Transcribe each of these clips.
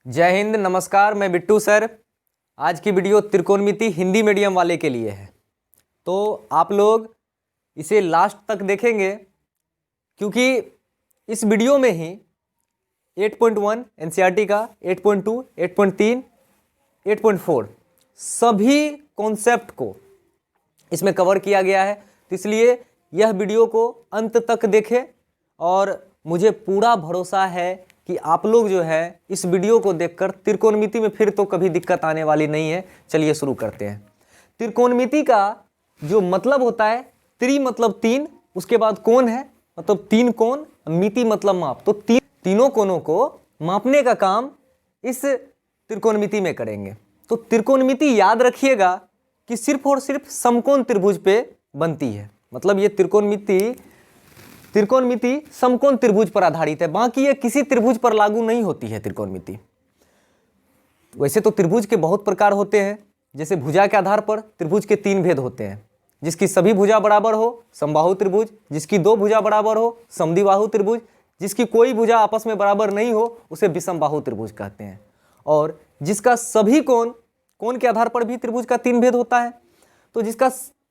जय हिंद, नमस्कार। मैं बिट्टू सर। आज की वीडियो त्रिकोणमिति हिंदी मीडियम वाले के लिए है, तो आप लोग इसे लास्ट तक देखेंगे क्योंकि इस वीडियो में ही 8.1 एनसीईआरटी का, 8.2, 8.3, 8.4 सभी कॉन्सेप्ट को इसमें कवर किया गया है। तो इसलिए यह वीडियो को अंत तक देखें और मुझे पूरा भरोसा है कि आप लोग जो है इस वीडियो को देखकर त्रिकोणमिति में फिर तो कभी दिक्कत आने वाली नहीं है। चलिए शुरू करते हैं। त्रिकोणमिति का जो मतलब होता है, त्रि मतलब तीन, उसके बाद कोण है मतलब तीन कोण, मिति मतलब माप, तो तीनों कोणों को मापने का काम इस त्रिकोणमिति में करेंगे। तो त्रिकोणमिति याद रखिएगा कि सिर्फ और सिर्फ समकोण त्रिभुज पे बनती है। मतलब ये त्रिकोणमिति समकोण त्रिभुज पर आधारित है, बाकी ये किसी त्रिभुज पर लागू नहीं होती है त्रिकोणमिति। वैसे तो त्रिभुज के बहुत प्रकार होते हैं, जैसे भुजा के आधार पर त्रिभुज के तीन भेद होते हैं। जिसकी सभी भुजा बराबर हो समबाहु त्रिभुज, जिसकी दो भुजा बराबर हो समद्विबाहु त्रिभुज, जिसकी कोई भुजा आपस में बराबर नहीं हो उसे विषमबाहु त्रिभुज कहते हैं। और जिसका सभी कोण के आधार पर भी त्रिभुज का तीन भेद होता है। तो जिसका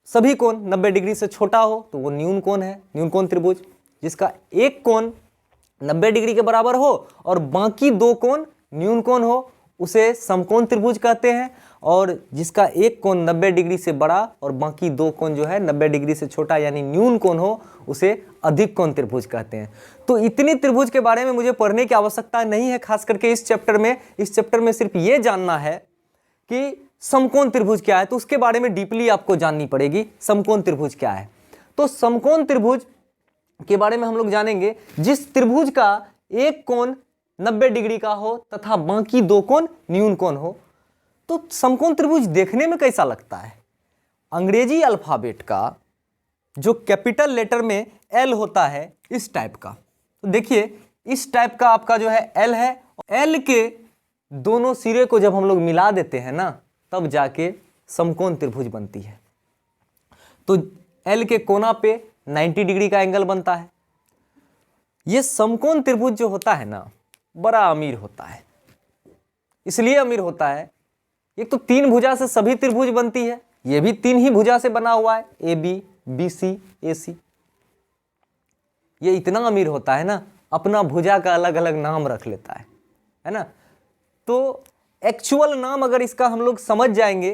सभी कोण 90 डिग्री से छोटा हो तो वो न्यून कोण है, न्यून कोण त्रिभुज। जिसका एक कोण 90 डिग्री के बराबर हो और बाकी दो कोण न्यून कोण हो उसे समकोण त्रिभुज कहते हैं। और जिसका एक कोण 90 डिग्री से बड़ा और बाकी दो कोण जो है 90 डिग्री से छोटा यानी न्यून कोण हो उसे अधिक कोण त्रिभुज कहते हैं। तो इतनी त्रिभुज के बारे में मुझे पढ़ने की आवश्यकता नहीं है, खास करके इस चैप्टर में। इस चैप्टर में सिर्फ ये जानना है कि समकोण त्रिभुज क्या है, तो उसके बारे में डीपली आपको जाननी पड़ेगी। समकोण त्रिभुज क्या है, तो समकोण त्रिभुज के बारे में हम लोग जानेंगे जिस त्रिभुज का एक कोण 90 डिग्री का हो तथा बाकी दो कोण न्यून कोण हो। तो समकोण त्रिभुज देखने में कैसा लगता है? अंग्रेजी अल्फाबेट का जो कैपिटल लेटर में एल होता है इस टाइप का। तो देखिए इस टाइप का आपका जो है एल है। एल के दोनों सिरे को जब हम लोग मिला देते हैं ना, तब जाके समकोण त्रिभुज बनती है। तो एल के कोना पे 90 डिग्री का एंगल बनता है। ये समकोण त्रिभुज जो होता है ना, बड़ा अमीर होता है। इसलिए अमीर होता है, एक तो तीन भुजा से सभी त्रिभुज बनती है, ये भी तीन ही भुजा से बना हुआ है, ए बी, बी सी, ए सी। ये इतना अमीर होता है ना, अपना भुजा का अलग अलग नाम रख लेता है ना। तो एक्चुअल नाम अगर इसका हम लोग समझ जाएंगे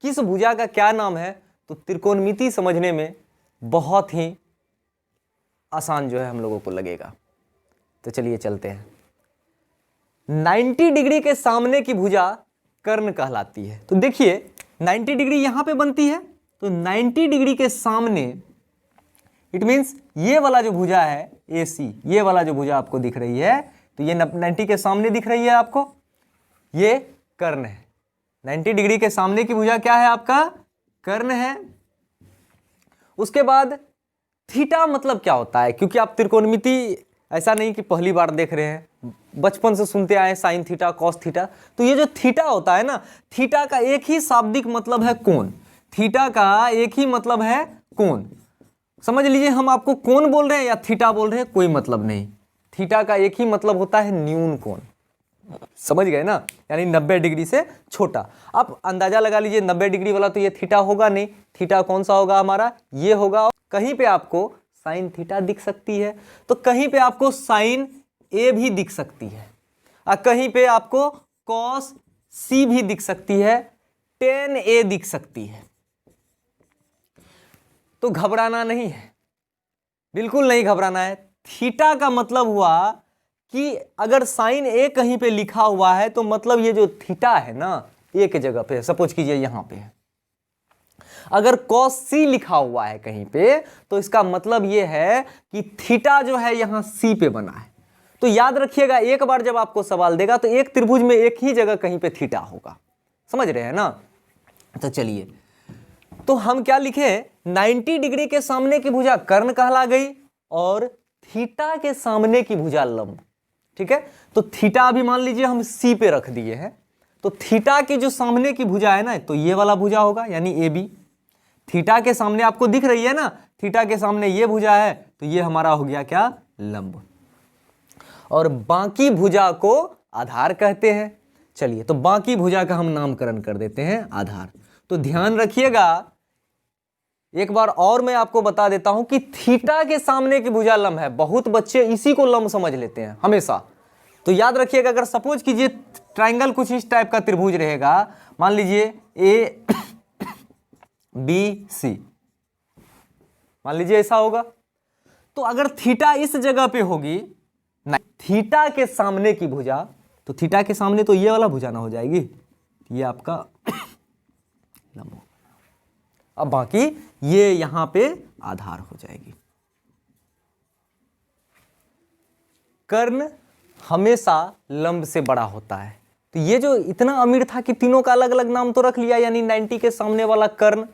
किस भुजा का क्या नाम है, तो त्रिकोणमिति समझने में बहुत ही आसान जो है हम लोगों को लगेगा। तो चलिए चलते हैं। 90 डिग्री के सामने की भुजा कर्ण कहलाती है। तो देखिए 90 डिग्री यहां पे बनती है, तो 90 डिग्री के सामने इट मींस ये वाला जो भुजा है ए सी, ये वाला जो भुजा आपको दिख रही है, तो ये 90 के सामने दिख रही है आपको, ये कर्ण है। 90 डिग्री के सामने की भुजा क्या है आपका? कर्ण है। उसके बाद थीटा मतलब क्या होता है? क्योंकि आप त्रिकोणमिति ऐसा नहीं कि पहली बार देख रहे हैं, बचपन से सुनते आए साइन थीटा, कॉस थीटा। तो ये जो थीटा होता है ना, थीटा का एक ही शाब्दिक मतलब है कोण। थीटा का एक ही मतलब है कोण। समझ लीजिए हम आपको कोण बोल रहे हैं या थीटा बोल रहे हैं, कोई मतलब नहीं। थीटा का एक ही मतलब होता है न्यून कोण। समझ गए ना, यानी 90 डिग्री से छोटा। आप अंदाजा लगा लीजिए 90 डिग्री वाला तो ये थीटा होगा नहीं। थीटा कौन सा होगा हमारा? ये होगा। कहीं पे आपको साइन थीटा दिख सकती है, तो कहीं पे आपको साइन ए भी दिख सकती है, और कहीं पे आपको कॉस सी भी दिख सकती है, टेन ए दिख सकती है। तो घबराना नहीं है, बिल्कुल नहीं घबराना है। थीटा का मतलब हुआ कि अगर साइन ए कहीं पे लिखा हुआ है तो मतलब ये जो थीटा है ना, ए के जगह पे, सपोज कीजिए यहां पे है। अगर कॉस सी लिखा हुआ है कहीं पे, तो इसका मतलब ये है कि थीटा जो है यहां सी पे बना है। तो याद रखिएगा, एक बार जब आपको सवाल देगा तो एक त्रिभुज में एक ही जगह कहीं पे थीटा होगा। समझ रहे हैं ना? तो चलिए, तो हम क्या लिखे? 90 डिग्री के सामने की भुजा कर्ण कहला गई और थीटा के सामने की भुजा लंब। ठीक है, तो थीटा अभी मान लीजिए हम सी पे रख दिए हैं, तो थीटा की जो सामने की भुजा है ना, तो ये वाला भुजा होगा यानी ए बी। थीटा के सामने आपको दिख रही है ना, थीटा के सामने ये भुजा है, तो ये हमारा हो गया क्या? लंब। और बाकी भुजा को आधार कहते हैं। चलिए, तो बाकी भुजा का हम नामकरण कर देते हैं आधार। तो ध्यान रखिएगा, एक बार और मैं आपको बता देता हूं कि थीटा के सामने की भुजा लंब है। बहुत बच्चे इसी को लंब समझ लेते हैं हमेशा। तो याद रखिएगा, अगर सपोज कीजिए ट्रायंगल कुछ इस टाइप का त्रिभुज रहेगा, मान लीजिए ए बी सी, मान लीजिए ऐसा होगा, तो अगर थीटा इस जगह पे होगी, नहीं, थीटा के सामने की भुजा, तो थीटा के सामने तो ये वाला भुजा ना हो जाएगी, ये आपका लंब होगा। अब बाकी ये यहां पे आधार हो जाएगी। कर्ण हमेशा लंब से बड़ा होता है। तो ये जो इतना अमीर था कि तीनों का अलग अलग नाम तो रख लिया, यानी 90 के सामने वाला कर्ण,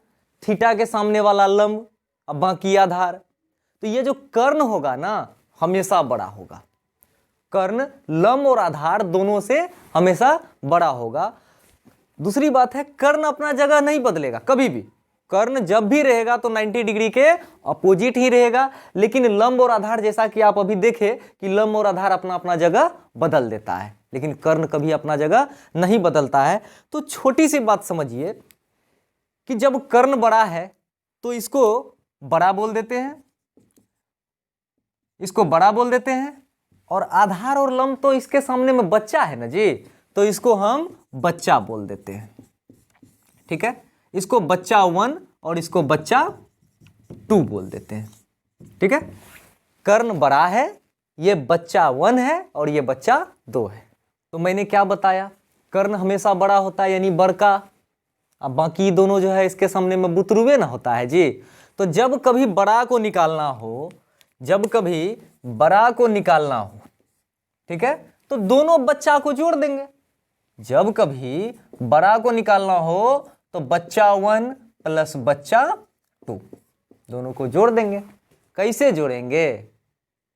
थीटा के सामने वाला लंब, अब बाकी आधार। तो ये जो कर्ण होगा ना, हमेशा बड़ा होगा। कर्ण लंब और आधार दोनों से हमेशा बड़ा होगा। दूसरी बात है, कर्ण अपना जगह नहीं बदलेगा कभी भी। कर्ण जब भी रहेगा तो 90 डिग्री के अपोजिट ही रहेगा। लेकिन लंब और आधार, जैसा कि आप अभी देखे कि लंब और आधार अपना अपना जगह बदल देता है, लेकिन कर्ण कभी अपना जगह नहीं बदलता है। तो छोटी सी बात समझिए कि जब कर्ण बड़ा है तो इसको बड़ा बोल देते हैं, इसको बड़ा बोल देते हैं, और आधार और लंब तो इसके सामने में बच्चा है ना जी, तो इसको हम बच्चा बोल देते हैं। ठीक है, इसको बच्चा 1 और इसको बच्चा 2 बोल देते हैं। ठीक है, कर्ण बड़ा है, ये बच्चा 1 है और ये बच्चा 2 है। तो मैंने क्या बताया, कर्ण हमेशा बड़ा होता है, यानी बड़का। अब बाकी दोनों जो है इसके सामने में बुतरुवे ना होता है जी। तो जब कभी बड़ा को निकालना हो, जब कभी बड़ा को निकालना हो, ठीक है, तो दोनों बच्चा को जोड़ देंगे। जब कभी बड़ा को निकालना हो तो बच्चा 1 प्लस बच्चा 2, दोनों को जोड़ देंगे। कैसे जोड़ेंगे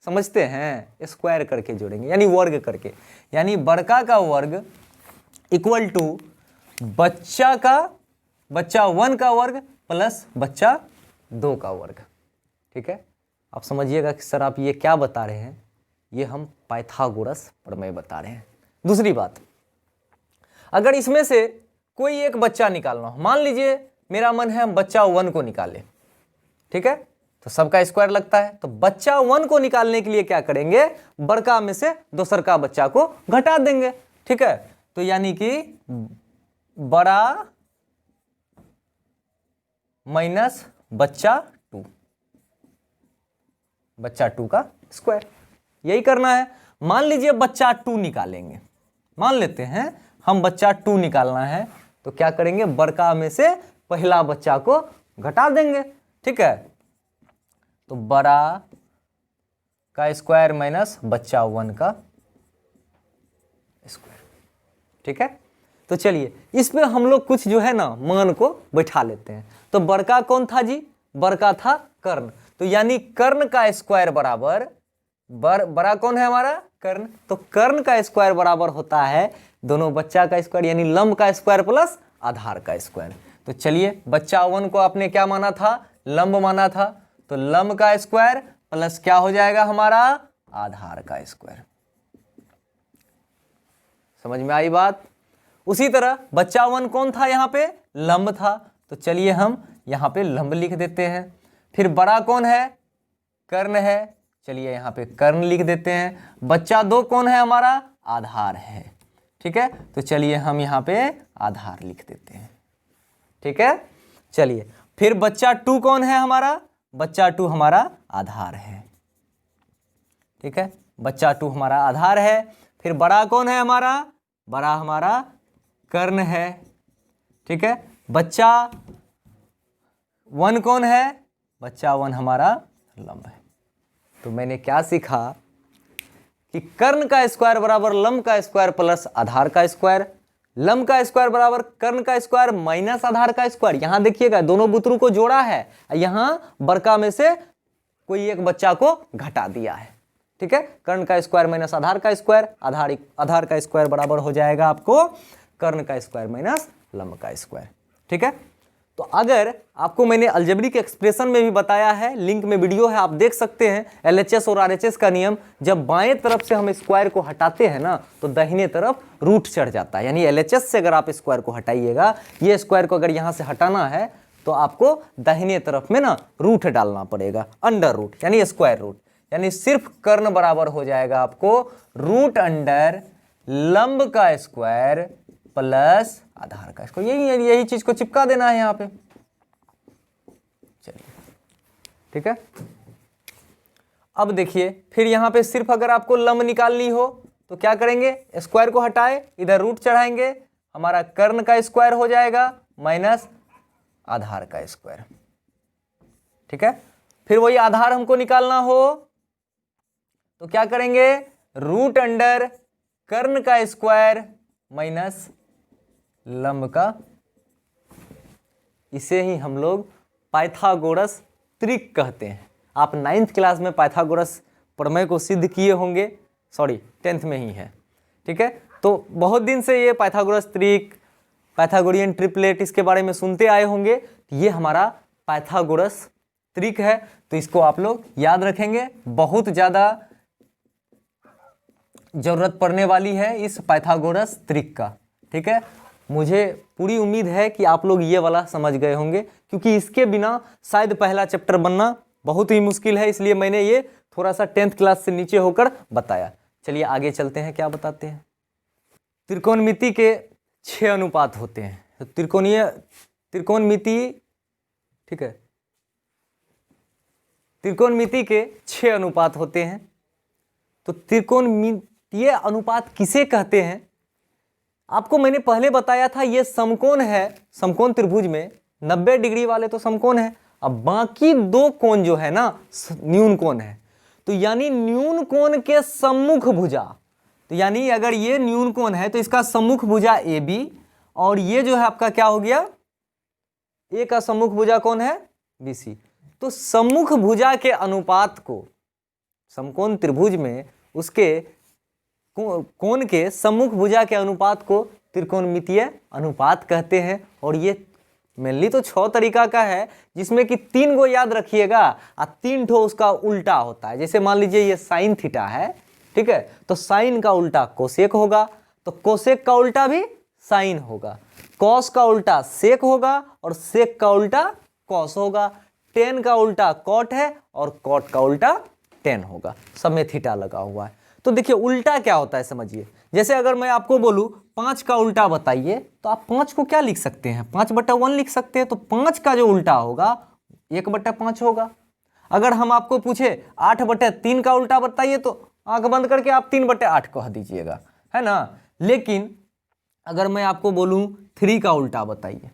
समझते हैं? स्क्वायर करके जोड़ेंगे, यानी वर्ग करके। यानी बड़का का वर्ग इक्वल टू बच्चा 1 का वर्ग प्लस बच्चा 2 का वर्ग। ठीक है, आप समझिएगा कि सर आप ये क्या बता रहे हैं, ये हम पाइथागोरस प्रमेय बता रहे हैं। दूसरी बात, अगर इसमें से कोई एक बच्चा निकालना हो, मान लीजिए मेरा मन है हम बच्चा 1 को निकालें, ठीक है, तो सबका स्क्वायर लगता है। तो बच्चा 1 को निकालने के लिए क्या करेंगे, बड़का में से दूसर का बच्चा को घटा देंगे। ठीक है, तो यानी कि बड़ा माइनस बच्चा 2, बच्चा 2 का स्क्वायर, यही करना है। मान लीजिए बच्चा 2 निकालेंगे, मान लेते हैं हम बच्चा 2 निकालना है, तो क्या करेंगे, बड़का में से पहला बच्चा को घटा देंगे। ठीक है, तो बड़ा का स्क्वायर माइनस बच्चा 1 का स्क्वायर। ठीक है, तो चलिए इस पे हम लोग कुछ जो है ना मान को बैठा लेते हैं। तो बड़का कौन था जी, बड़का था कर्ण। तो यानी कर्ण का स्क्वायर बराबर, बड़ा कौन है हमारा, कर्ण। तो कर्ण का स्क्वायर बराबर होता है दोनों बच्चा का स्क्वायर, यानी लंब का स्क्वायर प्लस आधार का स्क्वायर। तो चलिए बच्चा 1 को आपने क्या माना था, लंब माना था, तो लंब का स्क्वायर प्लस क्या हो जाएगा हमारा, आधार का स्क्वायर। समझ में आई बात? उसी तरह बच्चा 1 कौन था यहाँ पे, लंब था, तो चलिए हम यहाँ पे लंब लिख देते हैं। फिर बड़ा कौन है, कर्ण है, चलिए यहाँ पे कर्ण लिख देते हैं। बच्चा 2 कौन है हमारा, आधार है। ठीक है, तो चलिए हम यहाँ पे आधार लिख देते हैं। ठीक है, चलिए फिर बच्चा 2 कौन है हमारा, बच्चा 2 हमारा आधार है। ठीक है, बच्चा 2 हमारा आधार है। फिर बड़ा कौन है हमारा, बड़ा हमारा कर्ण है। ठीक है, बच्चा 1 कौन है, बच्चा 1 हमारा लंब है। तो मैंने क्या सीखा कि कर्ण का स्क्वायर बराबर लंब का स्क्वायर प्लस आधार का स्क्वायर, लंब का स्क्वायर बराबर कर्ण का स्क्वायर माइनस आधार का स्क्वायर। यहां देखिएगा दोनों बुतरू को जोड़ा है, यहां बड़का में से कोई एक बच्चा को घटा दिया है। ठीक है, कर्ण का स्क्वायर माइनस आधार का स्क्वायर, आधार का स्क्वायर बराबर हो जाएगा आपको कर्ण का स्क्वायर माइनस लंब का स्क्वायर। ठीक है, तो अगर आपको मैंने अलजेब्रिक एक्सप्रेशन में भी बताया है, लिंक में वीडियो है, आप देख सकते हैं, एलएचएस और आरएचएस का नियम, जब बाएं तरफ से हम स्क्वायर को हटाते हैं ना तो दाहिने तरफ रूट चढ़ जाता है। यानी एलएचएस से अगर आप स्क्वायर को हटाइएगा, ये स्क्वायर को अगर यहाँ से हटाना है तो आपको दाहिने तरफ में ना रूट डालना पड़ेगा, अंडर रूट यानी स्क्वायर रूट, यानी सिर्फ कर्ण बराबर हो जाएगा आपको रूट अंडर लंब का स्क्वायर प्लस आधार का स्क्वायर। यही चीज को चिपका देना है यहाँ पे। चलिए ठीक है। अब देखिए फिर यहाँ पे सिर्फ अगर आपको लंब निकालनी हो तो क्या करेंगे, स्क्वायर को हटाए, इधर रूट चढ़ाएंगे, हमारा कर्ण का स्क्वायर हो जाएगा माइनस आधार का स्क्वायर। ठीक है। फिर वही आधार हमको निकालना हो तो क्या करेंगे, रूट अंडर कर्ण का स्क्वायर माइनस लंब का। इसे ही हम लोग पाइथागोरस त्रिक कहते हैं। आप 9th क्लास में पाइथागोरस प्रमेय को सिद्ध किए होंगे, सॉरी 10th में ही है। ठीक है। तो बहुत दिन से ये पाइथागोरस त्रिक, पाइथागोरियन ट्रिपलेट इसके बारे में सुनते आए होंगे। ये हमारा पाइथागोरस त्रिक है, तो इसको आप लोग याद रखेंगे। बहुत ज़्यादा जरूरत पड़ने वाली है इस पाइथागोरस त्रिक का। ठीक है। मुझे पूरी उम्मीद है कि आप लोग ये वाला समझ गए होंगे, क्योंकि इसके बिना शायद पहला चैप्टर बनना बहुत ही मुश्किल है, इसलिए मैंने ये थोड़ा सा 10th क्लास से नीचे होकर बताया। चलिए आगे चलते हैं, क्या बताते हैं। त्रिकोणमिति के 6 अनुपात होते हैं। तो त्रिकोणमिति, ठीक है, त्रिकोणमिति के 6 अनुपात होते हैं। तो त्रिकोणमितीय अनुपात किसे कहते हैं, आपको मैंने पहले बताया था। ये समकोण है, समकोण त्रिभुज में 90 डिग्री वाले तो समकोण है। अब बाकी 2 कोण जो है ना न्यून कोण है। तो यानी न्यून कोण के सम्मुख भुजा, तो यानी अगर ये न्यून कोण है तो इसका सम्मुख भुजा ए बी, और ये जो है आपका क्या हो गया, ए का सम्मुख भुजा कौन है, बी सी। तो सम्मुख भुजा के अनुपात को, समकोण त्रिभुज में उसके कोण के सम्मुख भुजा के अनुपात को त्रिकोणमितीय अनुपात कहते हैं। और ये मेनली तो 6 तरीका का है, जिसमें कि 3 को याद रखिएगा और 3 ठो उसका उल्टा होता है। जैसे मान लीजिए ये साइन थीटा है, ठीक है, तो साइन का उल्टा कोसेक होगा, तो कोसेक का उल्टा भी साइन होगा, कॉस का उल्टा सेक होगा और सेक का उल्टा कॉस होगा, टेन का उल्टा कॉट है और कॉट का उल्टा टेन होगा, सब में थीटा लगा हुआ है। तो देखिए उल्टा क्या होता है समझिए। जैसे अगर मैं आपको बोलूं 5 का उल्टा बताइए, तो आप 5 को क्या लिख सकते हैं, 5/1 लिख सकते हैं। तो 5 का जो उल्टा होगा 1/5 होगा। अगर हम आपको पूछे 8/3 का उल्टा बताइए, तो आंख बंद करके आप 3/8 कह दीजिएगा, है ना। लेकिन अगर मैं आपको बोलूं 3 का उल्टा बताइए,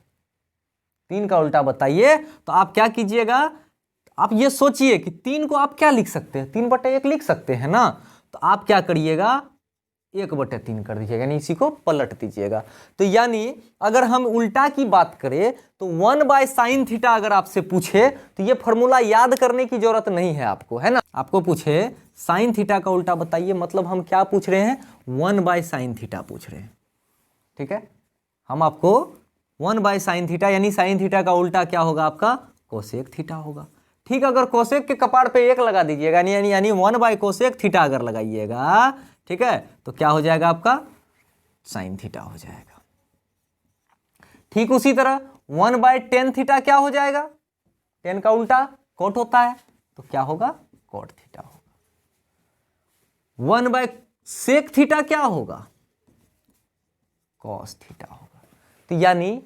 3 का उल्टा बताइए, तो आप क्या कीजिएगा, आप ये सोचिए कि 3 को आप क्या लिख सकते हैं, 3/1 लिख सकते हैं ना। तो आप क्या करिएगा, 1/3 कर दीजिएगा, यानी इसी को पलट दीजिएगा। तो यानी अगर हम उल्टा की बात करें तो 1/sin थीटा अगर आपसे पूछे तो ये फॉर्मूला याद करने की जरूरत नहीं है आपको, है ना। आपको पूछे साइन थीटा का उल्टा बताइए, मतलब हम क्या पूछ रहे हैं, 1/sin थीटा पूछ रहे हैं। ठीक है, हम आपको 1/sin थीटा यानी साइन थीटा का उल्टा क्या होगा आपका, कोसेक थीटा होगा। ठीक, अगर कोसेक के कपार पे 1 लगा दीजिएगा, यानी 1/कोसेक थीटा अगर लगाइएगा, ठीक है, तो क्या हो जाएगा आपका, साइन थीटा हो जाएगा। ठीक उसी तरह 1/tan थीटा क्या हो जाएगा, 10 का उल्टा कोट होता है, तो क्या होगा, कोट थीटा होगा। 1/sec थीटा क्या होगा, कॉस थीटा होगा। तो यानी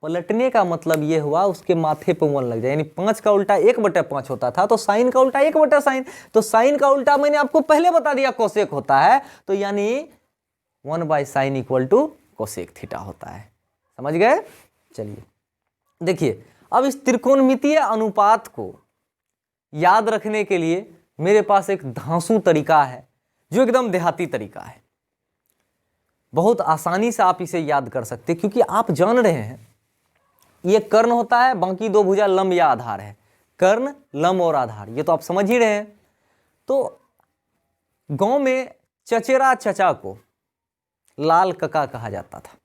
पलटने का मतलब ये हुआ उसके माथे पे 1 लग जाए, यानी 5 का उल्टा 1/5 होता था, तो साइन का उल्टा 1/sin, तो साइन का उल्टा मैंने आपको पहले बता दिया कोसेक होता है, तो यानी 1/sin = कोसेक थीटा होता है। समझ गए। चलिए देखिए, अब इस त्रिकोणमितीय अनुपात को याद रखने के लिए मेरे पास एक धांसू तरीका है, जो एकदम देहाती तरीका है। बहुत आसानी से आप इसे याद कर सकते हैं, क्योंकि आप जान रहे हैं ये कर्ण होता है, बाकी 2 भुजा लंब या आधार है, कर्ण, लंब और आधार, ये तो आप समझ ही रहे हैं। तो गांव में चचेरा चचा को लाल कका कहा जाता था।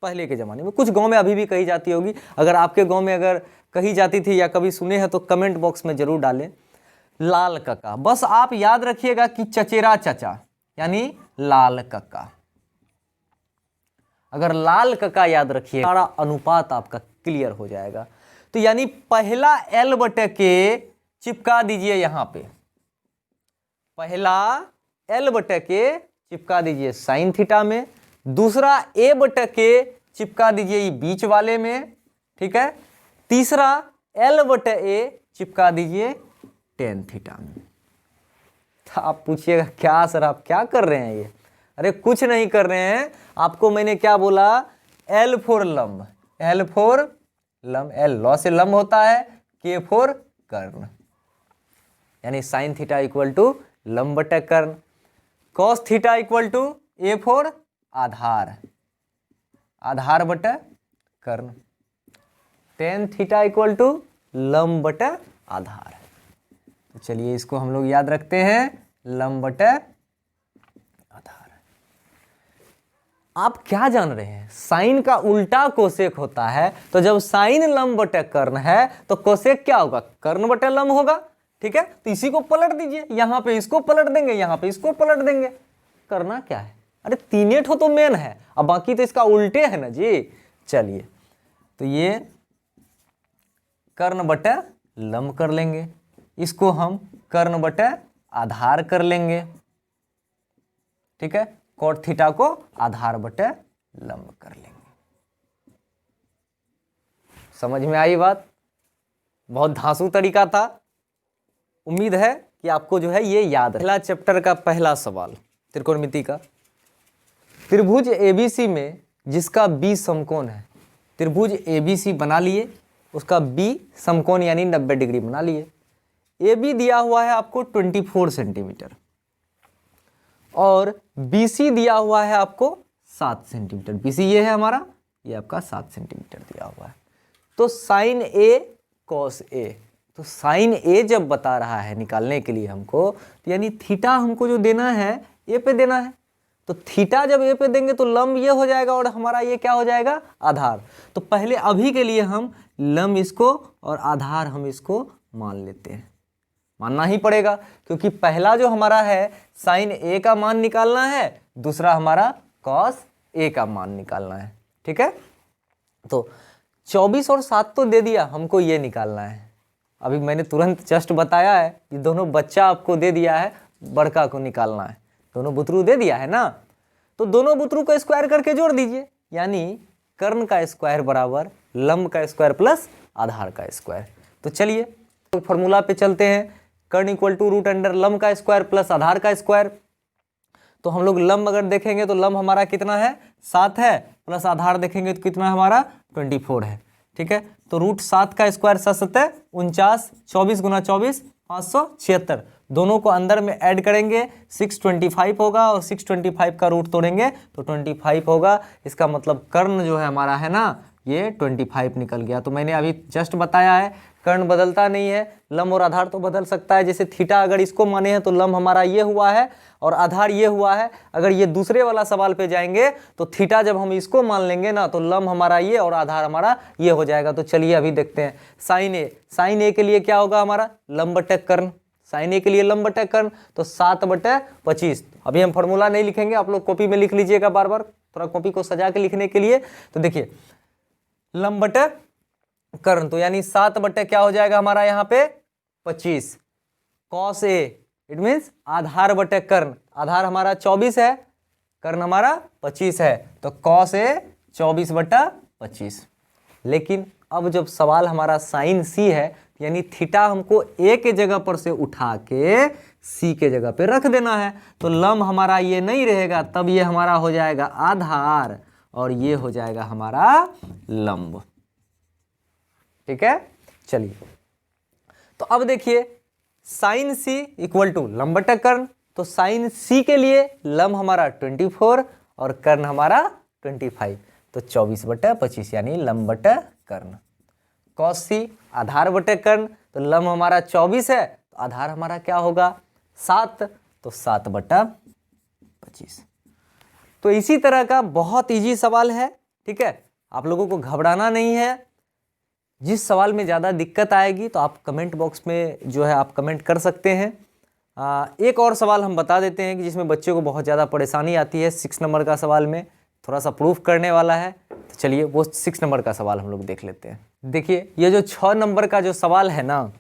पहले के ज़माने में। कुछ गांव में अभी भी कही जाती होगी, अगर आपके गांव में अगर कही जाती थी या कभी सुने हैं तो कमेंट बॉक्स में जरूर डालें। लाल कक्का, बस आप याद रखिएगा कि चचेरा चचा यानी लाल कक्का। अगर लाल कक्का याद रखिए सारा अनुपात आपका क्लियर हो जाएगा। तो यानी पहला L बटे के चिपका दीजिए यहां पे, पहला L बटे के चिपका दीजिए साइन थीटा में, दूसरा A बटे के चिपका दीजिए ये बीच वाले में, ठीक है, तीसरा L बटे A चिपका दीजिए टेन थीटा में। तो आप पूछिएगा क्या सर आप क्या कर रहे हैं ये? अरे कुछ नहीं कर रहे हैं, आपको मैंने क्या बोला, L फोर लंब, L फोर लंब, L लॉ से लंब होता है, K फोर कर्ण, यानी साइन थीटा इक्वल टू लंब बटे कर्ण, cos theta equal to A फोर आधार, आधार बटे कर्ण, टेन थीटा इक्वल टू लंब बटे आधार। तो चलिए इसको हम लोग याद रखते हैं, लंब बटे आधार। आप क्या जान रहे हैं, साइन का उल्टा कोसेक होता है, तो जब साइन लंब बटे कर्ण है तो कोसेक क्या होगा, कर्ण बटे लंब होगा, ठीक है। तो इसी को पलट दीजिए, यहां पे इसको पलट देंगे, यहां पे इसको पलट देंगे। करना क्या है, अरे तीन ठो तो मेन है, अब बाकी तो इसका उल्टे है ना जी। चलिए तो ये कर्ण बटे लंब कर लेंगे, इसको हम कर्ण बटे आधार कर लेंगे, ठीक है, कॉट थीटा को आधार बटे लंब कर लेंगे। समझ में आई बात? बहुत धांसू तरीका था, उम्मीद है कि आपको जो है ये याद है। पहला चैप्टर का पहला सवाल त्रिकोणमिति का, त्रिभुज एबीसी में जिसका बी समकोण है, त्रिभुज एबीसी बना लिए, उसका बी समकोण यानी 90 डिग्री बना लिए। ए बी दिया हुआ है आपको 24 सेंटीमीटर और BC दिया हुआ है आपको 7 सेंटीमीटर। BC ये है हमारा, ये आपका 7 सेंटीमीटर दिया हुआ है। तो साइन A कॉस A, तो साइन A जब बता रहा है निकालने के लिए हमको, तो यानी थीटा हमको जो देना है A पे देना है। तो थीटा जब A पे देंगे तो लंब ये हो जाएगा और हमारा ये क्या हो जाएगा, आधार। तो पहले अभी के लिए हम लंब इसको और आधार हम इसको मान लेते हैं, मानना ही पड़ेगा क्योंकि पहला जो हमारा है साइन A का मान निकालना है, दूसरा हमारा कॉस A का मान निकालना है, ठीक है। तो 24 और 7 तो दे दिया, हमको ये निकालना है। अभी मैंने तुरंत जस्ट बताया है, ये दोनों बच्चा आपको दे दिया है, बड़का को निकालना है, दोनों बुतरू दे दिया है ना। तो दोनों बुतरू को स्क्वायर करके जोड़ दीजिए, यानी कर्ण का स्क्वायर बराबर लंब का स्क्वायर प्लस आधार का स्क्वायर। तो चलिए तो फॉर्मूला पे चलते हैं, कर्ण इक्वल टू रूट अंडर लंब का स्क्वायर प्लस आधार का स्क्वायर। तो हम लोग लंब अगर देखेंगे तो लंब हमारा कितना है, 7 है, प्लस आधार देखेंगे तो कितना हमारा 24 है, ठीक है। तो रूट 7 का स्क्वायर 7 7 49, 24 गुना 24 576, दोनों को अंदर में ऐड करेंगे 625 होगा और 625 का रूट तोड़ेंगे तो 25 होगा। इसका मतलब कर्ण जो है हमारा है ना, ये 25 निकल गया। तो मैंने अभी जस्ट बताया है कर्ण बदलता नहीं है, लंब और आधार तो बदल सकता है। जैसे थीटा अगर इसको माने हैं तो लंब हमारा ये हुआ है और आधार ये हुआ है। अगर ये दूसरे वाला सवाल पे जाएंगे तो थीटा जब हम इसको मान लेंगे ना तो लंब हमारा ये और आधार हमारा ये हो जाएगा। तो चलिए अभी देखते हैं साइन ए के लिए क्या होगा हमारा, लंब बटे कर्ण, साइन ए के लिए लंब बटे कर्ण, तो 7/25। अभी हम फॉर्मूला नहीं लिखेंगे, आप लोग कॉपी में लिख लीजिएगा बार बार, थोड़ा कॉपी को सजा के लिखने के लिए। तो देखिए लंब बटे कर्ण, तो यानी 7 बटे क्या हो जाएगा हमारा यहाँ पे 25, कॉस ए इट मीन्स आधार बटे कर्ण, आधार हमारा 24 है, कर्ण हमारा 25 है, तो कॉस ए 24/25। लेकिन अब जब सवाल हमारा साइन सी है, यानी थीटा हमको ए के जगह पर से उठा के सी के जगह पे रख देना है, तो लंब हमारा ये नहीं रहेगा, तब ये हमारा हो जाएगा आधार और ये हो जाएगा हमारा लंब, ठीक है। चलिए तो अब देखिए साइन सी इक्वल टू लंब बटे कर्ण, तो साइन सी के लिए लंब हमारा 24 और कर्ण हमारा 25, तो 24/25 यानी लंब बटे कर्ण। कॉस सी आधार बटे कर्ण, तो लंब हमारा 24 है, तो आधार हमारा क्या होगा 7, तो 7/25। तो इसी तरह का बहुत इजी सवाल है, ठीक है, आप लोगों को घबराना नहीं है। जिस सवाल में ज़्यादा दिक्कत आएगी तो आप कमेंट बॉक्स में जो है आप कमेंट कर सकते हैं। एक और सवाल हम बता देते हैं कि जिसमें बच्चे को बहुत ज़्यादा परेशानी आती है, 6 नंबर का सवाल में थोड़ा सा प्रूफ करने वाला है। तो चलिए वो 6 नंबर का सवाल हम लोग देख लेते हैं। देखिए ये जो 6 नंबर का जो सवाल है ना,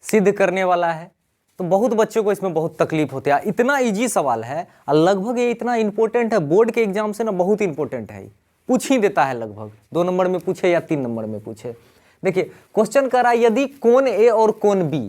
सिद्ध करने वाला है, तो बहुत बच्चों को इसमें बहुत तकलीफ होती है। इतना इजी सवाल है और लगभग ये इतना इंपॉर्टेंट है, बोर्ड के एग्जाम से ना बहुत इंपॉर्टेंट है, पूछ ही देता है लगभग 2 नंबर में पूछे या 3 नंबर में पूछे। देखिए क्वेश्चन कर रहा है यदि कोण ए और कोण बी,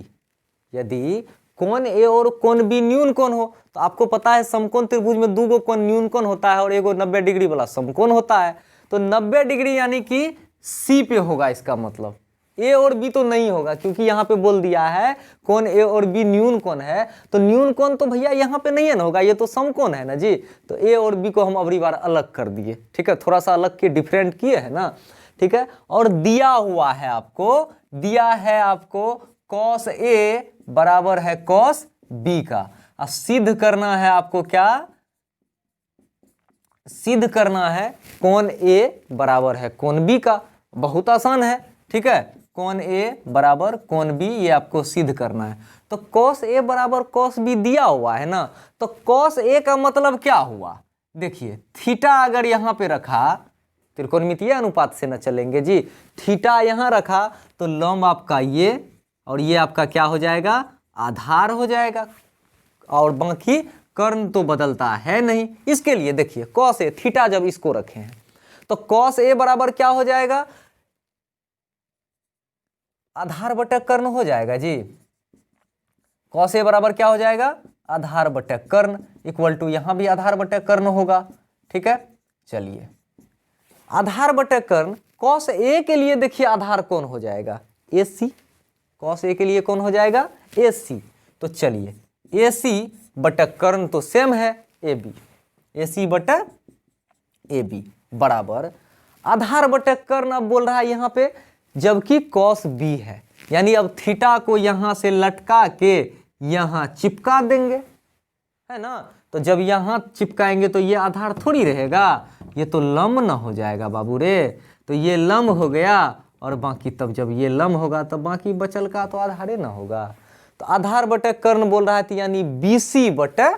यदि कोण ए और कोण बी न्यून कोण हो, तो आपको पता है समकोण त्रिभुज में 2 कोण न्यून कोण होता है और एगो 90 डिग्री वाला समकोण होता है। तो 90 डिग्री यानी कि सी पे होगा, इसका मतलब ए और बी तो नहीं होगा, क्योंकि यहाँ पे बोल दिया है कोण ए और बी न्यून कोण है, तो न्यून कोण तो भैया यहाँ पे नहीं है ना होगा, ये तो समकोण है ना जी। तो ए और बी को हम अगली बार अलग कर दिए, ठीक है, थोड़ा सा अलग के डिफरेंट किए है ना, ठीक है। और दिया हुआ है आपको, दिया है आपको कॉस ए बराबर है कॉस बी का। अब सिद्ध करना है आपको, क्या सिद्ध करना है कोण ए बराबर है कोण बी का। बहुत आसान है, ठीक है, कोण ए बराबर कोण बी, ये आपको सिद्ध करना है। तो कॉस ए बराबर कॉस बी दिया हुआ है ना, तो कॉस ए का मतलब क्या हुआ, देखिए थीटा अगर यहाँ पे रखा, त्रिकोणमितीय अनुपात से न चलेंगे जी, थीटा यहाँ रखा तो लंब आपका ये और ये आपका क्या हो जाएगा, आधार हो जाएगा, और बाकी कर्ण तो बदलता है नहीं। इसके लिए देखिए कॉस ए, थीटा जब इसको रखे हैं तो कॉस ए बराबर क्या हो जाएगा, आधार बटे कर्ण हो जाएगा जी। कॉस ए बराबर क्या हो जाएगा, आधार बटे कर्ण, इक्वल टू यहां भी आधार बटे कर्ण होगा, ठीक है। चलिए आधार बटे कर्ण, कॉस ए के लिए देखिए आधार कौन हो जाएगा, ए सी, कॉस ए के लिए कौन हो जाएगा, ए सी। तो चलिए ए सी बटे कर्ण तो सेम है ए बी, ए सी बटे ए बी बराबर आधार बटे कर्ण। अब बोल रहा है यहाँ पे जबकि कॉस बी है, यानी अब थीटा को यहाँ से लटका के यहाँ चिपका देंगे, है ना। तो जब यहाँ चिपकाएंगे तो ये आधार थोड़ी रहेगा, ये तो लंब ना हो जाएगा बाबू रे। तो ये लंब हो गया और बाकी तब जब ये लंब होगा तब बाकी बचल का तो आधारे ना होगा। तो आधार बटे कर्ण बोल रहा है, तो यानी बी सी बटे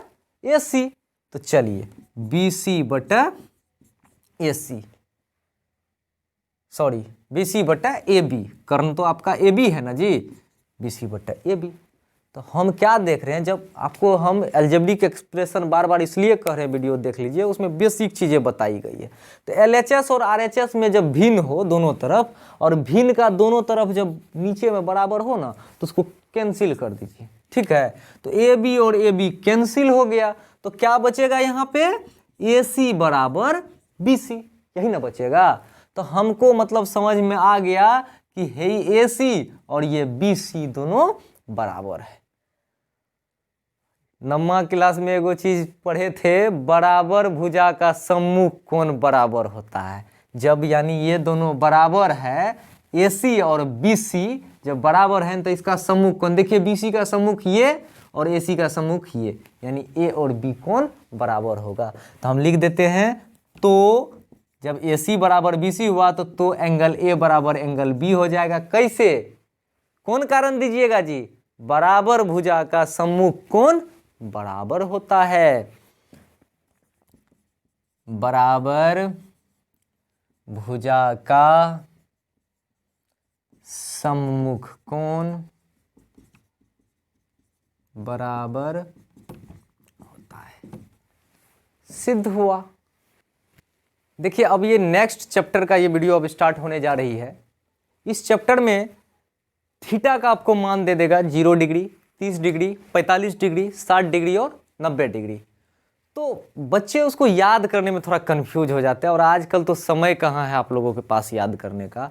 ए सी। तो चलिए बी सी बटे ए सी, सॉरी बी सी बटा ए बी, कर्ण तो आपका ए बी है ना जी, बी सी बटा ए बी। तो हम क्या देख रहे हैं, जब आपको हम अलजेब्रिक एक्सप्रेशन बार बार इसलिए कह रहे हैं वीडियो देख लीजिए, उसमें बेसिक चीज़ें बताई गई है। तो एलएचएस और आरएचएस में जब भिन्न हो दोनों तरफ, और भिन्न का दोनों तरफ जब नीचे में बराबर हो ना, तो उसको कैंसिल कर दीजिए, ठीक है। तो ए बी और ए बी कैंसिल हो गया, तो क्या बचेगा यहाँ पे, ए सी बराबर बी सी, यही ना बचेगा। तो हमको मतलब समझ में आ गया कि हे ए सी और ये बी सी दोनों बराबर है। नौवीं क्लास में एगो चीज पढ़े थे, बराबर भुजा का सम्मुख कोण बराबर होता है। जब यानी ये दोनों बराबर है, ए सी और बी सी जब बराबर है तो इसका सम्मुख कोण देखिए, बी सी का सम्मुख ये और ए सी का सम्मुख ये, यानी ए और बी कोण बराबर होगा। तो हम लिख देते हैं, तो जब ए सी बराबर बी सी हुआ तो एंगल ए बराबर एंगल बी हो जाएगा। कैसे, कौन कारण दीजिएगा जी, बराबर भुजा का सम्मुख कोण बराबर होता है, बराबर भुजा का सम्मुख कोण बराबर होता है, सिद्ध हुआ। देखिए अब ये नेक्स्ट चैप्टर का ये वीडियो अब स्टार्ट होने जा रही है। इस चैप्टर में थीटा का आपको मान दे देगा 0 डिग्री, 30 डिग्री, 45 डिग्री, 60 डिग्री और 90 डिग्री। तो बच्चे उसको याद करने में थोड़ा कंफ्यूज हो जाते हैं, और आजकल तो समय कहाँ है आप लोगों के पास याद करने का।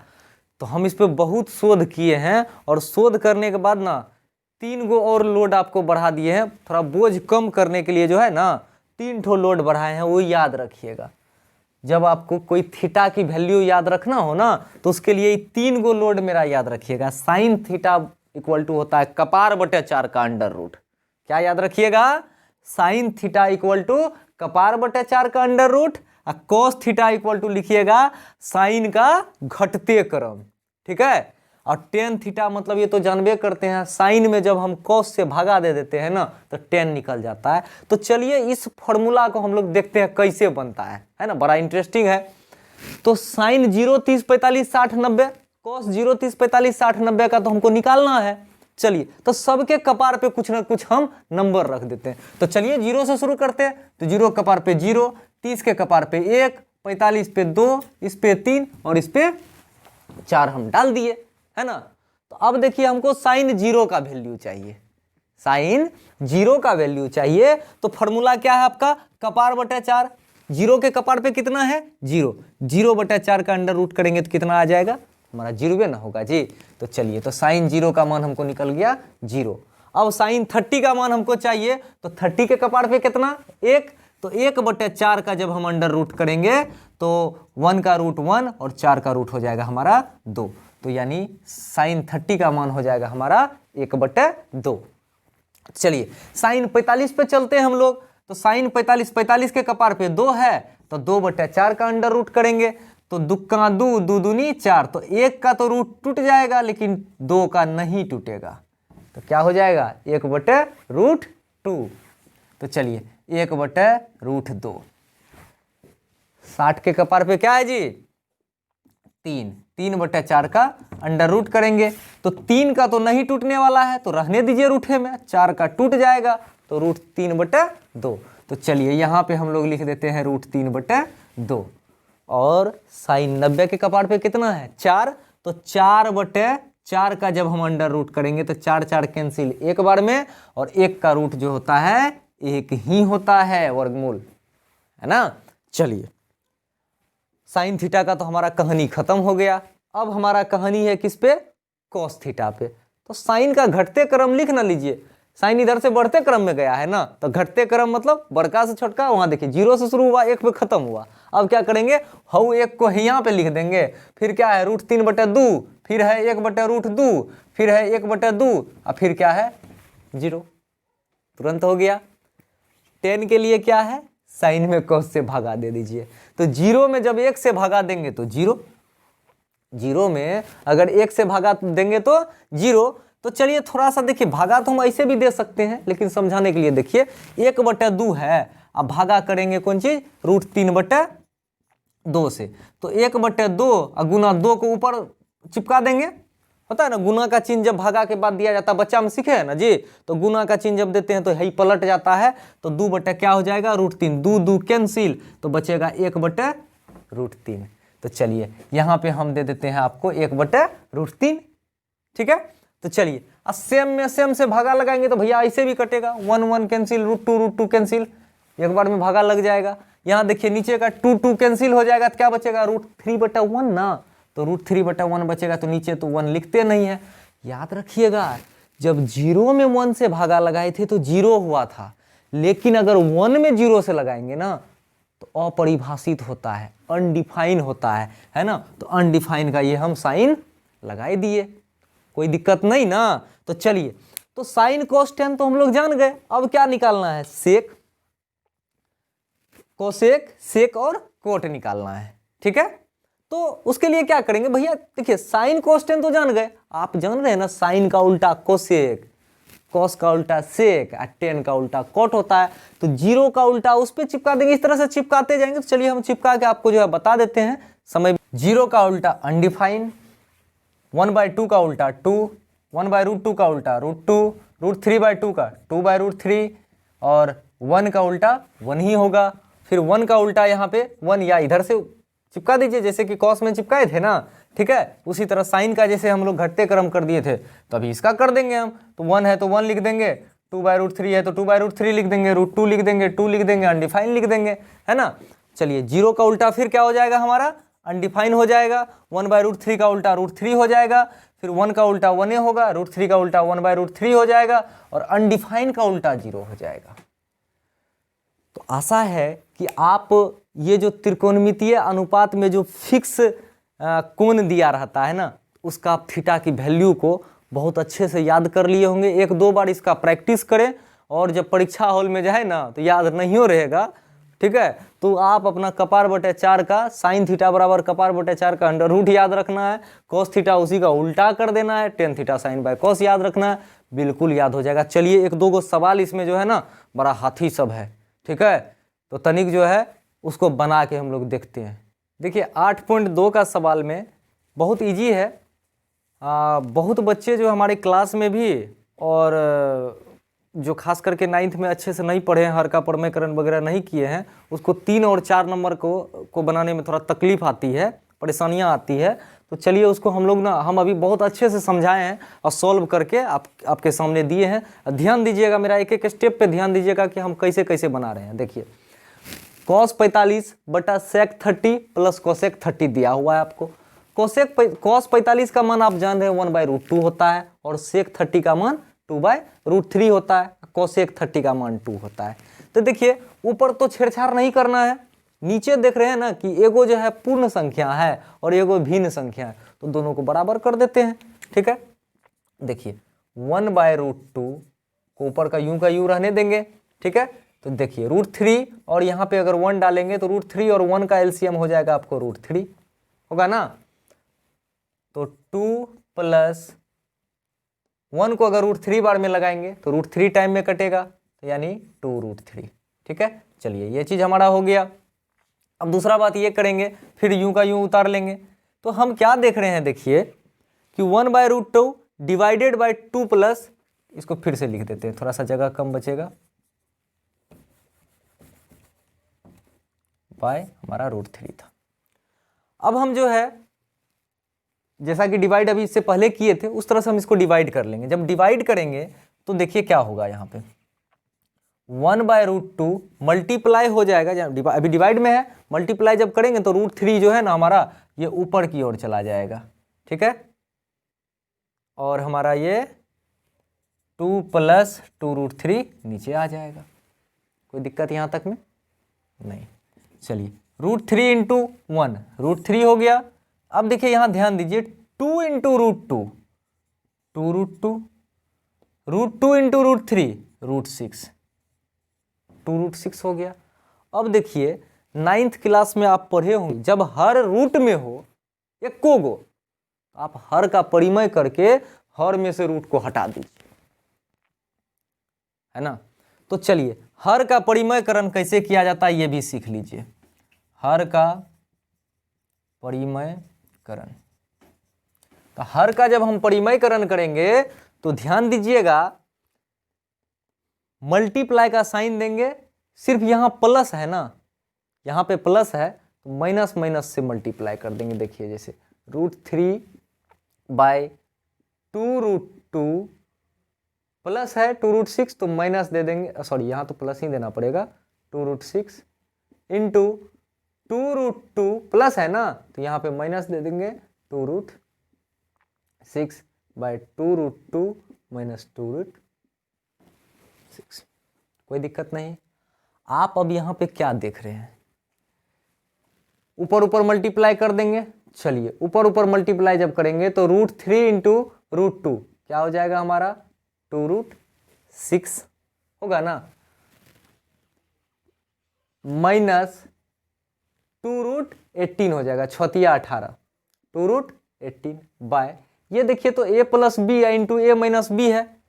तो हम इस पर बहुत शोध किए हैं, और शोध करने के बाद ना 3 गो और लोड आपको बढ़ा दिए हैं, थोड़ा बोझ कम करने के लिए जो है ना 3 ठो लोड बढ़ाए हैं, वो याद रखिएगा। जब आपको कोई थीटा की वैल्यू याद रखना हो ना, तो उसके लिए 3 गो लोड मेरा याद रखिएगा। साइन थीटा इक्वल टू होता है कपार बटे 4 का अंडर रूट, क्या याद रखिएगा, साइन थीटा इक्वल टू कपार बटे 4 का under root. cos theta equal to लिखिएगा साइन का घटते क्रम, ठीक है। और टेन थीटा मतलब ये तो जानबे करते हैं, साइन में जब हम cos से भागा दे देते हैं ना तो टेन निकल जाता है। तो चलिए इस फॉर्मूला को हम लोग देखते हैं कैसे बनता है ना, बड़ा इंटरेस्टिंग है। तो साइन 0 30 45 60 90, cos 0 30 45 60 90 का तो हमको निकालना है। चलिए तो सबके कपार पे कुछ ना कुछ हम नंबर रख देते हैं। तो चलिए 0 से शुरू करते हैं। तो 0 कपार पे 0, 30 के कपार पे 1, 45 पे 2, इस पे 3 और इस पे 4 हम डाल दिए, है ना। तो अब देखिए हमको साइन 0 का वैल्यू चाहिए, साइन 0 का वैल्यू चाहिए। तो फॉर्मूला क्या है आपका, कपार बटा 4। 0 के कपार पे कितना है 0, 0 बटा 4 का अंडर रूट करेंगे तो कितना आ जाएगा हमारा 0 ना होगा जी। तो चलिए तो साइन 0 का मान हमको निकल गया 0। अब साइन 30 का मान हमको चाहिए। तो 30 के कपार पे कितना 1, तो 1 बटे 4 का जब हम अंडर रूट करेंगे तो 1 का रूट 1 और 4 का रूट हो जाएगा हमारा 2। तो यानी साइन 30 का मान हो जाएगा हमारा 1 बटे 2। चलिए साइन 45 पे चलते हैं हम लोग। तो साइन 45 के कपार पे 2 है, तो 2 बटे 4 का अंडर रूट करेंगे। तो दुक्का 2, 2 दूनी 4, तो 1 का तो रूट टूट जाएगा लेकिन 2 का नहीं टूटेगा। तो क्या हो जाएगा 1 बटे रूट 2। तो चलिए 1 बटे रूट 2। 60 के कपार पे क्या है जी 3, 3 बटे 4 का अंडर रूट करेंगे। तो 3 का तो नहीं टूटने वाला है तो रहने दीजिए रूठे में, 4 का टूट जाएगा तो रूट 3 बटे 2। तो चलिए यहाँ पे हम लोग लिख देते हैं रूट 3 बटे 2। और साइन 90 के कपार पे कितना है 4, तो 4 बटे 4 का जब हम अंडर रूट करेंगे तो 4 4 कैंसिल एक बार में, और 1 का रूट जो होता है 1 ही होता है, वर्गमूल, है ना। चलिए साइन थीटा का तो हमारा कहानी खत्म हो गया। अब हमारा कहानी है किस पे, कॉस थीटा पे। तो साइन का घटते क्रम लिख ना लीजिए, साइन इधर से बढ़ते क्रम में गया है ना, तो घटते क्रम मतलब बड़का से छोटका, वहां देखिए 0 से शुरू हुआ 1 पे खत्म हुआ। अब क्या करेंगे, हाउ 1 को यहाँ पे लिख देंगे, फिर क्या है रूट 3 बटे 2, फिर है 1 बटे रूट 2, फिर है 1 बटे 2, और फिर क्या है 0, तुरंत हो गया। 10 के लिए क्या है, साइन में कॉस से भागा दे दीजिए। तो 0 में जब 1 से भागा देंगे तो 0, 0 में अगर 1 से भागा देंगे तो 0। तो चलिए थोड़ा सा देखिए, भागा तो हम ऐसे भी दे सकते हैं लेकिन समझाने के लिए देखिए 1 बटे 2 है, अब भागा करेंगे कौन चीज, रूट 3 बटे 2 से। तो 1 बटे 2 और गुना 2 को ऊपर चिपका देंगे, होता है ना, गुना का चिन्ह जब भागा के बाद दिया जाता है, बच्चा में सीखे है ना जी, तो गुना का चिन्ह जब देते हैं तो यही पलट जाता है। तो 2 बटे क्या हो जाएगा रूट 3, 2 2 कैंसिल, तो बचेगा 1 बटे रूट 3। तो चलिए यहाँ पे हम दे देते हैं आपको 1 बटे रूट 3, ठीक है। तो चलिए अब सेम में सेम से भागा लगाएंगे तो भैया ऐसे भी कटेगा, 1 1 कैंसिल, रूट 2 कैंसिल, एक बार में भागा लग जाएगा। यहाँ देखिए नीचे का 2 2 कैंसिल हो जाएगा तो क्या बचेगा रूट 3 बटा 1 ना, तो रूट 3 बटा 1 बचेगा। तो नीचे तो 1 लिखते नहीं है, याद रखिएगा जब 0 में 1 से भागा लगाए थे तो 0 हुआ था, लेकिन अगर 1 में 0 से लगाएंगे ना तो अपरिभाषित होता है, अनडिफाइन होता है ना। तो अनडिफाइन का ये हम साइन लगाए दिए, कोई दिक्कत नहीं ना। तो चलिए तो साइन कोस टेन तो हम लोग जान गए, अब क्या निकालना है, सेक, कोसेक, सेक और कोट निकालना है, ठीक है। तो उसके लिए क्या करेंगे भैया, देखिए साइन कोस टेन तो जान गए, आप जान रहे हैं ना साइन का उल्टा कोसेक, कॉस का उल्टा सेक और टेन का उल्टा कोट होता है। तो 0 का उल्टा उस पर चिपका देंगे, इस तरह से चिपकाते जाएंगे। तो चलिए हम चिपका के आपको जो है बता देते हैं समय। 0 का उल्टा अनडिफाइन, 1/2 का उल्टा 2, 1/√2 का उल्टा √2, √3/2 का 2/√3, और 1 का उल्टा 1 ही होगा। फिर 1 का उल्टा यहाँ पे 1 या इधर से चिपका दीजिए जैसे कि कॉस में चिपकाए थे ना, ठीक है। उसी तरह साइन का जैसे हम लोग घटते क्रम कर दिए थे तो अभी इसका कर देंगे हम। तो 1 है तो 1 लिख देंगे, 2/√3 है तो 2/√3 लिख देंगे, √2 लिख देंगे, 2 लिख देंगे, अनडिफाइन लिख देंगे, है ना। चलिए 0 का उल्टा फिर क्या हो जाएगा हमारा, अनडिफाइन हो जाएगा। 1/√3 का उल्टा √3 हो जाएगा, फिर 1 का उल्टा 1 होगा, √3 का उल्टा 1/√3 हो जाएगा, और अनडिफाइन का उल्टा 0 हो जाएगा। तो आशा है कि आप ये जो त्रिकोणमितीय अनुपात में जो फिक्स कोण दिया रहता है ना, उसका आप थीटा की वैल्यू को बहुत अच्छे से याद कर लिए होंगे। 1 2 बार इसका प्रैक्टिस करें, और जब परीक्षा हॉल में जाए ना तो याद नहीं हो रहेगा ठीक है। तो आप अपना कपार बटे 4 का साइन थीटा बराबर कपार बटे 4 का अंडर रूट याद रखना है, कॉस थीटा उसी का उल्टा कर देना है, tan theta sine by cos याद रखना है, बिल्कुल याद हो जाएगा। चलिए एक दो गो सवाल इसमें जो है ना बड़ा हाथी सब है, ठीक है, तो तनिक जो है उसको बना के हम लोग देखते हैं। देखिए 8.2 का सवाल में बहुत ईजी है, बहुत बच्चे जो हमारे क्लास में भी और जो खास करके 9th में अच्छे से नहीं पढ़े हैं, हर का प्रमेयकरण वगैरह नहीं किए हैं, उसको 3 और 4 नंबर को बनाने में थोड़ा तकलीफ आती है, परेशानियां आती है। तो चलिए उसको हम लोग ना हम अभी बहुत अच्छे से समझाए हैं और सॉल्व करके आपके सामने दिए हैं। ध्यान दीजिएगा, मेरा एक एक स्टेप पे ध्यान दीजिएगा कि हम कैसे कैसे बना रहे हैं। देखिए cos 45 बटा sec 30 प्लस कोसेक 30 दिया हुआ है आपको। cos 45 का मान आप जान रहे हैं 1/√2 होता है और sec 30 का मान 2/√3 होता है, कोसेक 30 का मान 2 होता है। तो देखिए ऊपर तो छेड़छाड़ नहीं करना है, नीचे देख रहे हैं ना कि एगो जो है पूर्ण संख्या है और एगो भिन्न संख्या है, तो दोनों को बराबर कर देते हैं, ठीक है। देखिए 1/√2 को ऊपर का यूं रहने देंगे, ठीक है। तो देखिए √3 और यहाँ पे अगर 1 डालेंगे तो √3 और 1 का एलसीएम हो जाएगा आपको √3 होगा ना। तो 2 प्लस 1 को अगर √3 बार में लगाएंगे तो √3 टाइम में कटेगा, तो यानी 2√3, ठीक है। चलिए ये चीज हमारा हो गया। अब दूसरा बात ये करेंगे, फिर यूं का यूं उतार लेंगे। तो हम क्या देख रहे हैं, देखिए कि 1/√2 डिवाइडेड बाई 2 प्लस, इसको फिर से लिख देते हैं, थोड़ा सा जगह कम बचेगा, बाय हमारा √3 था। अब हम जो है जैसा कि डिवाइड अभी इससे पहले किए थे उस तरह से हम इसको डिवाइड कर लेंगे। जब डिवाइड करेंगे तो देखिए क्या होगा, यहाँ पे 1/√2 मल्टीप्लाई हो जाएगा, अभी डिवाइड में है, मल्टीप्लाई जब करेंगे तो √3 जो है ना हमारा ये ऊपर की ओर चला जाएगा, ठीक है। और हमारा ये 2 प्लस 2√3 नीचे आ जाएगा। कोई दिक्कत यहाँ तक में नहीं। चलिए √3 इंटू 1 √3 हो गया। अब देखिए यहां ध्यान दीजिए 2 इंटू √2 2√2, √2 इंटू √3 √6 2√6 हो गया। अब देखिए 9th क्लास में आप पढ़े होंगे, जब हर रूट में हो एको गो, आप हर का परिमय करके हर में से रूट को हटा दीजिए, है ना। तो चलिए हर का परिमयकरण कैसे किया जाता है ये भी सीख लीजिए। हर का परिमयकरण, तो हर का जब हम परिमयकरण करेंगे तो ध्यान दीजिएगा मल्टीप्लाई का साइन देंगे, सिर्फ यहां प्लस है ना, यहां पे प्लस है तो माइनस माइनस से मल्टीप्लाई कर देंगे। देखिए जैसे √3 बाय 2√2 प्लस है 2√6 तो माइनस दे देंगे, सॉरी यहाँ तो प्लस ही देना पड़ेगा, 2√6 इंटू 2√2 प्लस है ना तो यहाँ पे माइनस दे देंगे 2√6 बाय 2√2 माइनस 2√6। कोई दिक्कत नहीं। आप अब यहाँ पे क्या देख रहे हैं, ऊपर ऊपर मल्टीप्लाई कर देंगे। चलिए ऊपर ऊपर मल्टीप्लाई जब करेंगे तो √3 इंटू √2 क्या हो जाएगा हमारा 2√6 होगा ना, माइनस 2√18 हो जाएगा, 6×18 2√18 बाय, ये देखिए तो a plus B into A minus b है,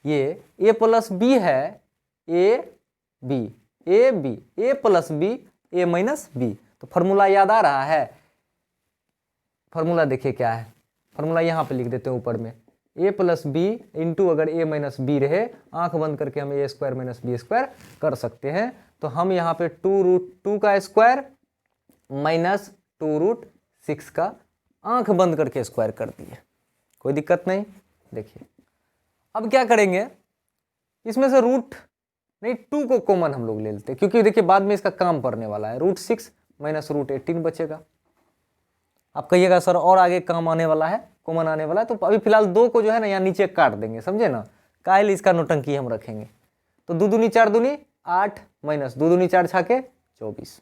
ये a प्लस बी है, a b a plus b a minus B. तो फॉर्मूला याद आ रहा है, फॉर्मूला देखिए क्या है, फॉर्मूला यहाँ पे लिख देते हैं ऊपर में, a प्लस बी इंटू अगर a माइनस बी रहे, आंख बंद करके हम a² माइनस बी² कर सकते हैं। तो हम यहाँ पे 2√2 का स्क्वायर माइनस 2√6 का आंख बंद करके स्क्वायर कर दिए, कोई दिक्कत नहीं। देखिए अब क्या करेंगे, इसमें से रूट नहीं 2 को कॉमन हम लोग ले लेते हैं, क्योंकि देखिए बाद में इसका काम पड़ने वाला है। √6 माइनस √18 बचेगा। आप कहिएगा सर और आगे काम आने वाला है, कॉमन आने वाला है, तो अभी फिलहाल 2 को जो है ना यहाँ नीचे काट देंगे, समझे ना, काहे इसका नोटंकी हम रखेंगे। तो 2 दूनी 4 दूनी 8 माइनस 2 दूनी 4 छाके 24।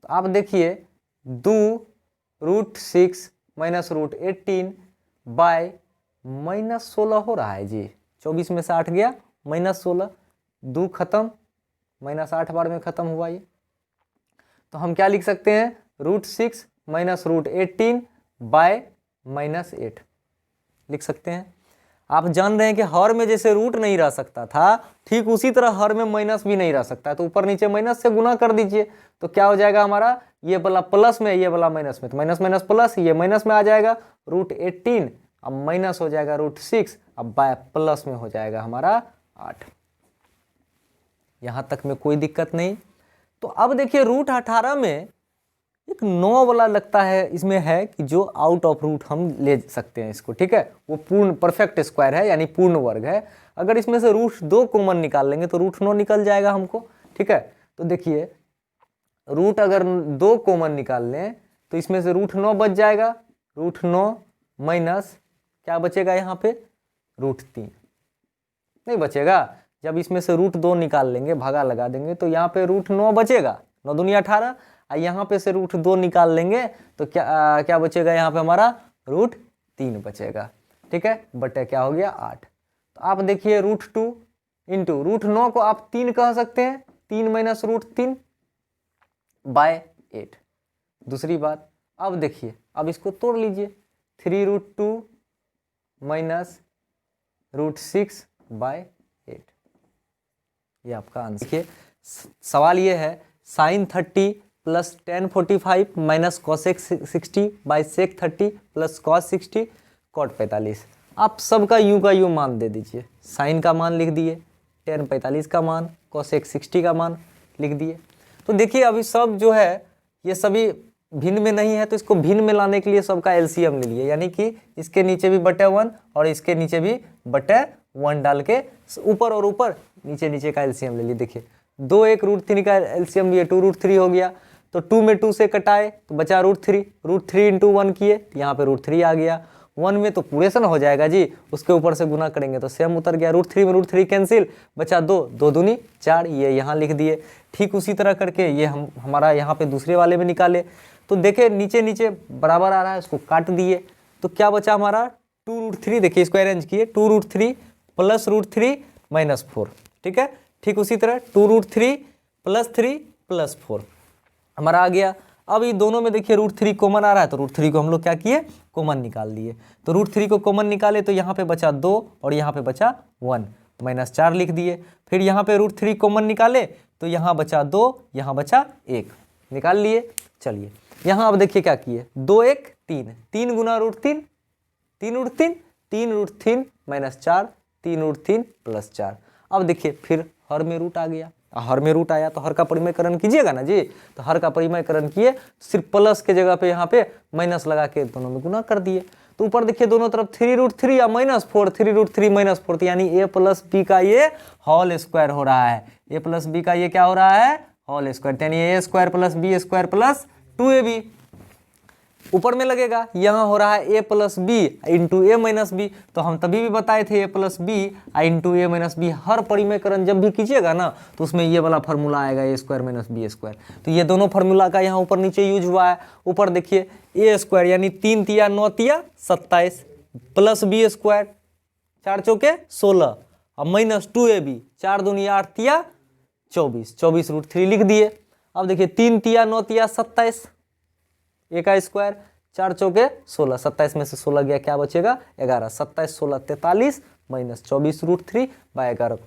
तो आप देखिए 2√6 माइनस √18 बाय माइनस 16 हो रहा है जी, 24 में से 8 गया माइनस 16, 2 खत्म, माइनस 8 बार में खत्म हुआ ये, तो हम क्या लिख सकते हैं, √6 माइनस √18 बाय -8 लिख सकते हैं। आप जान रहे हैं कि हर में जैसे रूट नहीं रह सकता था, ठीक उसी तरह हर में माइनस भी नहीं रह सकता है। तो ऊपर नीचे माइनस से गुना कर दीजिए, तो क्या हो जाएगा हमारा, ये वाला प्लस में, ये वाला माइनस में, तो माइनस माइनस प्लस, ये माइनस में आ जाएगा √18, अब माइनस हो जाएगा √6, अब बाय प्लस में हो जाएगा हमारा 8। यहाँ तक में कोई दिक्कत नहीं। तो अब देखिए √18 में एक 9 वाला लगता है, इसमें है कि जो आउट ऑफ रूट हम ले सकते हैं इसको, ठीक है, वो पूर्ण परफेक्ट स्क्वायर है यानी पूर्ण वर्ग है। अगर इसमें से √2 कॉमन निकाल लेंगे तो √9 निकल जाएगा हमको, ठीक है। तो देखिए रूट अगर 2 कॉमन निकाल लें तो इसमें से √9 बच जाएगा, √9 माइनस क्या बचेगा यहाँ पे, √3 नहीं बचेगा। जब इसमें से √2 निकाल लेंगे, भागा लगा देंगे, तो यहाँ पे √9 बचेगा, 9 दूनी 18, यहाँ पे से √2 निकाल लेंगे तो क्या बचेगा यहाँ पे हमारा, √3 बचेगा, ठीक है, बटे क्या हो गया 8। तो आप देखिए √2 इंटू √9 को आप 3 कह सकते हैं, 3 माइनस √3 बाय 8। दूसरी बात, अब देखिए अब इसको तोड़ लीजिए, 3√2 माइनस √6 बाय 8, ये आपका आंसर। देखिए सवाल ये है sin 30 plus tan 45 minus cosec 60 by sec 30 plus cos 60 cot 45। आप सबका यूं का यूं मान दे दीजिए, साइन का मान लिख दिए, tan 45 का मान, cosec 60 का मान लिख दिए। तो देखिए अभी सब जो है ये सभी भिन्न में नहीं है, तो इसको भिन्न में लाने के लिए सबका एलसीएम ले लिए, यानी कि इसके नीचे भी बटे 1 और इसके नीचे भी बटे 1 डाल के ऊपर और ऊपर नीचे नीचे का एलसीएम ले लिए। देखिए 2 एक √3 का एलसीएम लिए, 2√3 हो गया, तो 2 में 2 से कटाए तो बचा √3 इंटू 1 किए, यहाँ पे √3 आ गया, 1 में तो पूरे से ना हो जाएगा जी, उसके ऊपर से गुना करेंगे तो सेम उतर गया, √3 में √3 कैंसिल, बचा 2, 2 दूनी 4, ये यहाँ लिख दिए। ठीक उसी तरह करके ये हमारा यहाँ पे दूसरे वाले में निकाले, तो देखे नीचे नीचे बराबर आ रहा है, उसको काट दिए, तो क्या बचा हमारा 2√3। देखिए इसको अरेंज किए, 2√3 प्लस √3 माइनस 4, ठीक है। ठीक उसी तरह 2√3 प्लस 3 प्लस 4 हमारा आ गया। अब ये दोनों में देखिए √3 कॉमन आ रहा है, तो √3 को हम लोग क्या किए, कॉमन निकाल दिए। तो √3 को कॉमन निकाले तो यहाँ पे बचा 2 और यहाँ पे बचा 1, माइनस 4 लिख दिए। फिर यहाँ पे √3 कॉमन निकाले तो यहाँ बचा 2, यहाँ बचा 1, निकाल लिए। चलिए यहाँ अब देखिए क्या किए, 2 1 3, 3 गुना √3, 3 माइनस 4, 3 प्लस 4। अब देखिए फिर हर में रूट आ गया, हर में रूट आया तो हर का परिमयकरण कीजिएगा ना जी, तो हर का परिमयकरण किए, सिर्फ प्लस के जगह पे यहाँ पे माइनस लगा के दोनों में गुना कर दिए। तो ऊपर देखिए दोनों तरफ 3√3 या -4, 3√3 -4, तो यानी a प्लस बी का ये होल स्क्वायर हो रहा है, a प्लस बी का ये क्या हो रहा है, होल स्क्वायर, यानी a² plus b² plus 2ab ऊपर में लगेगा। यहाँ हो रहा है a plus B into A minus B, तो हम तभी भी बताए थे a plus B into A minus B, हर परिमयकरण जब भी कीजिएगा ना तो उसमें ये वाला फार्मूला आएगा a² माइनस b²। तो ये दोनों फार्मूला का यहाँ ऊपर नीचे यूज हुआ है। ऊपर देखिए a² यानी 3 तिया 9 तिया 27 प्लस b², 4 चौके 16 और माइनस 2ab, 4 दूनी 8 तिया 24, 24 √3 लिख दिए। अब देखिए 3 तिया 9 तिया 27, a का स्क्वायर, 4 चौके 16, 27 में से 16 गया, क्या बचेगा 11, 27 16 43 माइनस 24 √3 बाय 11।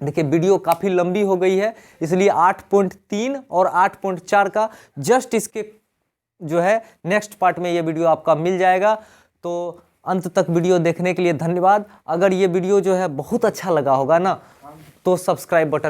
देखिए वीडियो काफ़ी लंबी हो गई है, इसलिए 8.3 और 8.4 का जस्ट इसके जो है नेक्स्ट पार्ट में ये वीडियो आपका मिल जाएगा। तो अंत तक वीडियो देखने के लिए धन्यवाद। अगर ये वीडियो जो है बहुत अच्छा लगा होगा ना तो सब्सक्राइब बटन